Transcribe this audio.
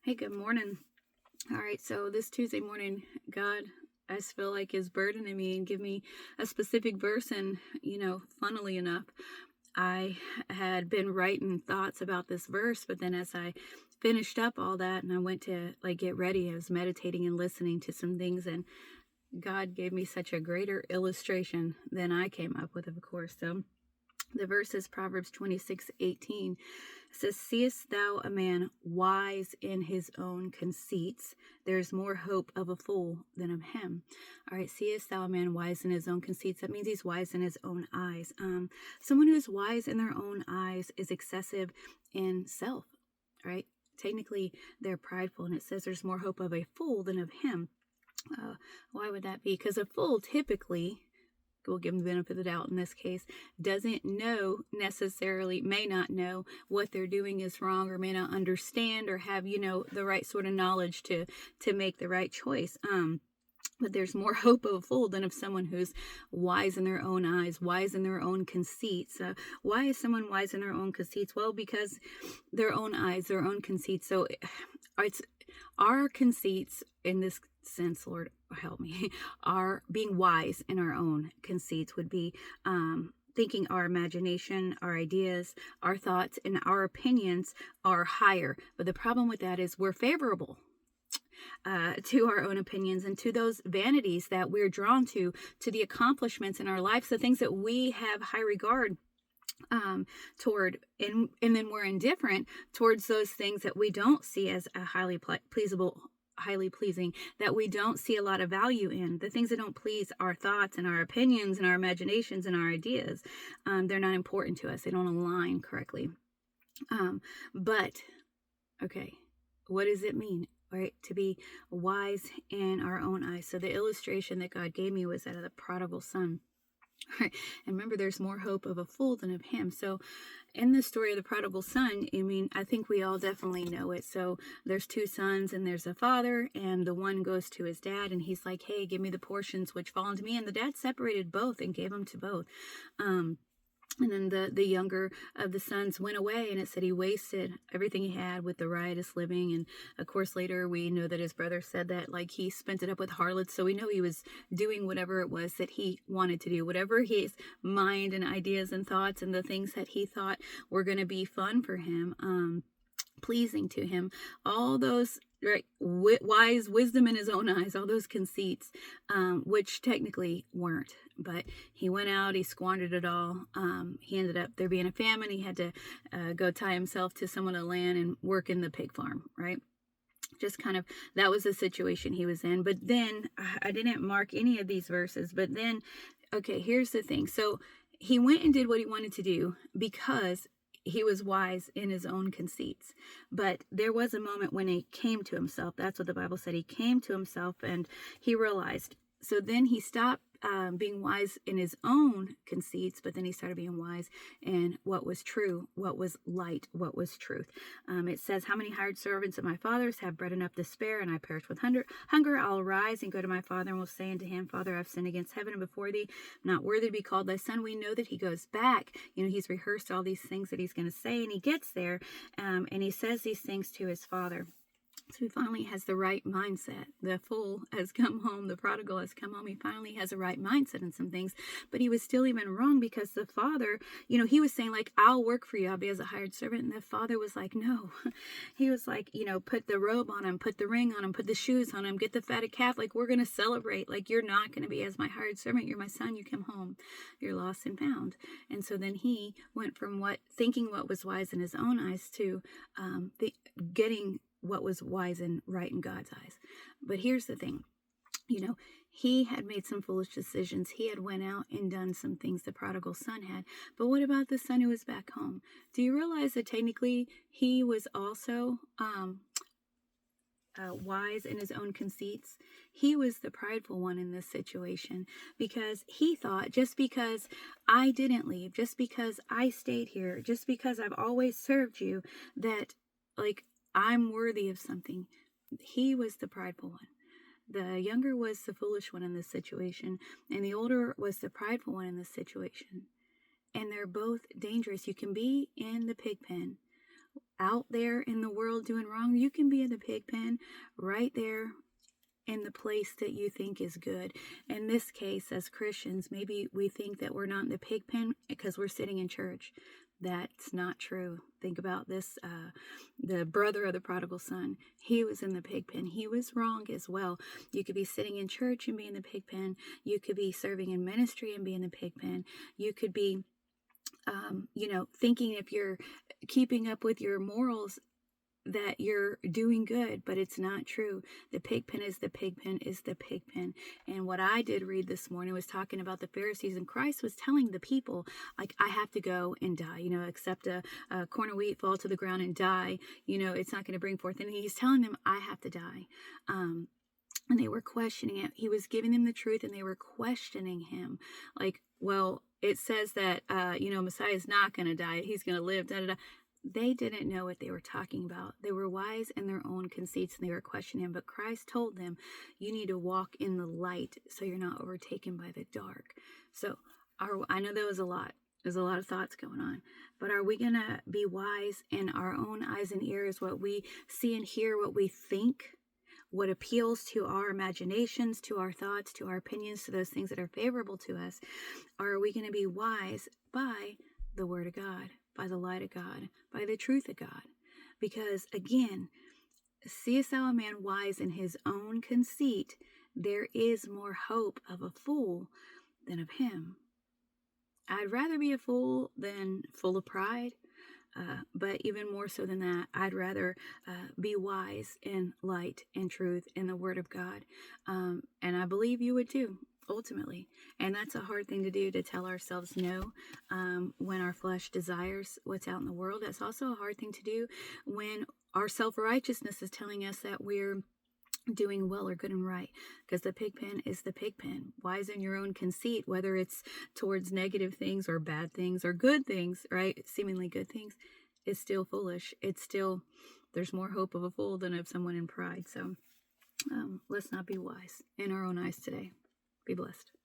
Hey, good morning. All right, so this Tuesday morning, God, I just feel like is burdening me and give me a specific verse. And, funnily enough, I had been writing thoughts about this verse, but then as I finished up all that and I went to like get ready, I was meditating and listening to some things, and God gave me such a greater illustration than I came up with, of course. So the verse is Proverbs 26:18. It says, "Seest thou a man wise in his own conceits? There's more hope of a fool than of him." All right, seest thou a man wise in his own conceits? That means he's wise in his own eyes. Someone who's wise in their own eyes is excessive in self, right? Technically, they're prideful, and it says there's more hope of a fool than of him. Why would that be? Because a fool typically, we'll give them the benefit of the doubt in this case, doesn't know necessarily, may not know what they're doing is wrong, or may not understand or have, the right sort of knowledge to make the right choice. But there's more hope of a fool than of someone who's wise in their own eyes, wise in their own conceits. Why is someone wise in their own conceits? Well, because their own eyes, their own conceits. So it's our conceits in this sense, Lord help me, are being wise in our own conceits would be thinking our imagination, our ideas, our thoughts, and our opinions are higher. But the problem with that is we're favorable to our own opinions and to those vanities that we're drawn to the accomplishments in our lives, the things that we have high regard toward, and then we're indifferent towards those things that we don't see as a highly pleasing, that we don't see a lot of value in. The things that don't please our thoughts and our opinions and our imaginations and our ideas, they're not important to us. They don't align correctly. But okay, what does it mean, right, to be wise in our own eyes? So the illustration that God gave me was that of the prodigal son. Right. And remember, there's more hope of a fool than of him. So in the story of the prodigal son, I think we all definitely know it. So there's two sons and there's a father, and the one goes to his dad and he's like, "Hey, give me the portions which fall unto me." And the dad separated both and gave them to both. And then the younger of the sons went away, and it said he wasted everything he had with the riotous living. And of course, later we know that his brother said that like he spent it up with harlots. So we know he was doing whatever it was that he wanted to do, whatever his mind and ideas and thoughts and the things that he thought were going to be fun for him, pleasing to him, all those right wise wisdom in his own eyes, all those conceits, which technically weren't. But he went out, he squandered it all. He ended up there being a famine. He had to go tie himself to someone of land and work in the pig farm, right? Just kind of, that was the situation he was in. But then I didn't mark any of these verses, but then, okay, here's the thing. So he went and did what he wanted to do because he was wise in his own conceits. But there was a moment when he came to himself. That's what the Bible said. He came to himself and he realized. So then he stopped being wise in his own conceits, but then he started being wise in what was true, what was light, what was truth. It says, "How many hired servants of my father's have bread enough to spare, and I perish with hunger? I'll arise and go to my father, and will say unto him, Father, I've sinned against heaven and before thee. I'm not worthy to be called thy son." We know that he goes back. He's rehearsed all these things that he's going to say, and he gets there, and he says these things to his father. So he finally has the right mindset. The fool has come home. The prodigal has come home. He finally has a right mindset in some things. But he was still even wrong because the father, he was saying like, "I'll work for you. I'll be as a hired servant." And the father was like, no. He was like, put the robe on him, put the ring on him, put the shoes on him, get the fatted calf. Like, we're going to celebrate. Like, you're not going to be as my hired servant. You're my son. You come home. You're lost and found. And so then he went from thinking what was wise in his own eyes to getting what was wise and right in God's eyes. But here's the thing, he had made some foolish decisions. He had went out and done some things the prodigal son had. But what about the son who was back home? Do you realize that technically he was also wise in his own conceits? He was the prideful one in this situation because he thought, just because I didn't leave, just because I stayed here, just because I've always served you, that like I'm worthy of something. He was the prideful one. The younger was the foolish one in this situation, and the older was the prideful one in this situation. And they're both dangerous. You can be in the pig pen out there in the world doing wrong. You can be in the pig pen right there in the place that you think is good. In this case, as Christians, maybe we think that we're not in the pig pen because we're sitting in church. That's not true. Think about this. The brother of the prodigal son, he was in the pig pen. He was wrong as well. You could be sitting in church and be in the pig pen. You could be serving in ministry and be in the pig pen. You could be, thinking if you're keeping up with your morals that you're doing good, but it's not true. The pig pen is the pig pen is the pig pen. And what I did read this morning was talking about the Pharisees, and Christ was telling the people, like, I have to go and die, accept a corn of wheat, fall to the ground and die. It's not going to bring forth. And he's telling them, I have to die. And they were questioning it. He was giving them the truth, and they were questioning him. Like, well, it says that, Messiah is not going to die. He's going to live, da, da, da. They didn't know what they were talking about. They were wise in their own conceits, and they were questioning him. But Christ told them, you need to walk in the light so you're not overtaken by the dark. So I know that was a lot. There's a lot of thoughts going on. But are we going to be wise in our own eyes and ears, what we see and hear, what we think, what appeals to our imaginations, to our thoughts, to our opinions, to those things that are favorable to us? Or are we going to be wise by the Word of God, by the light of God, by the truth of God? Because again, seest thou a man wise in his own conceit? There is more hope of a fool than of him. I'd rather be a fool than full of pride. But even more so than that, I'd rather be wise in light and truth in the Word of God. And I believe you would too, ultimately. And that's a hard thing to do, to tell ourselves no when our flesh desires what's out in the world. That's also a hard thing to do when our self-righteousness is telling us that we're doing well or good and right, because the pig pen is the pig pen. Wise in your own conceit, whether it's towards negative things or bad things or good things, right? Seemingly good things, it's still foolish. There's more hope of a fool than of someone in pride. So let's not be wise in our own eyes today. Be blessed.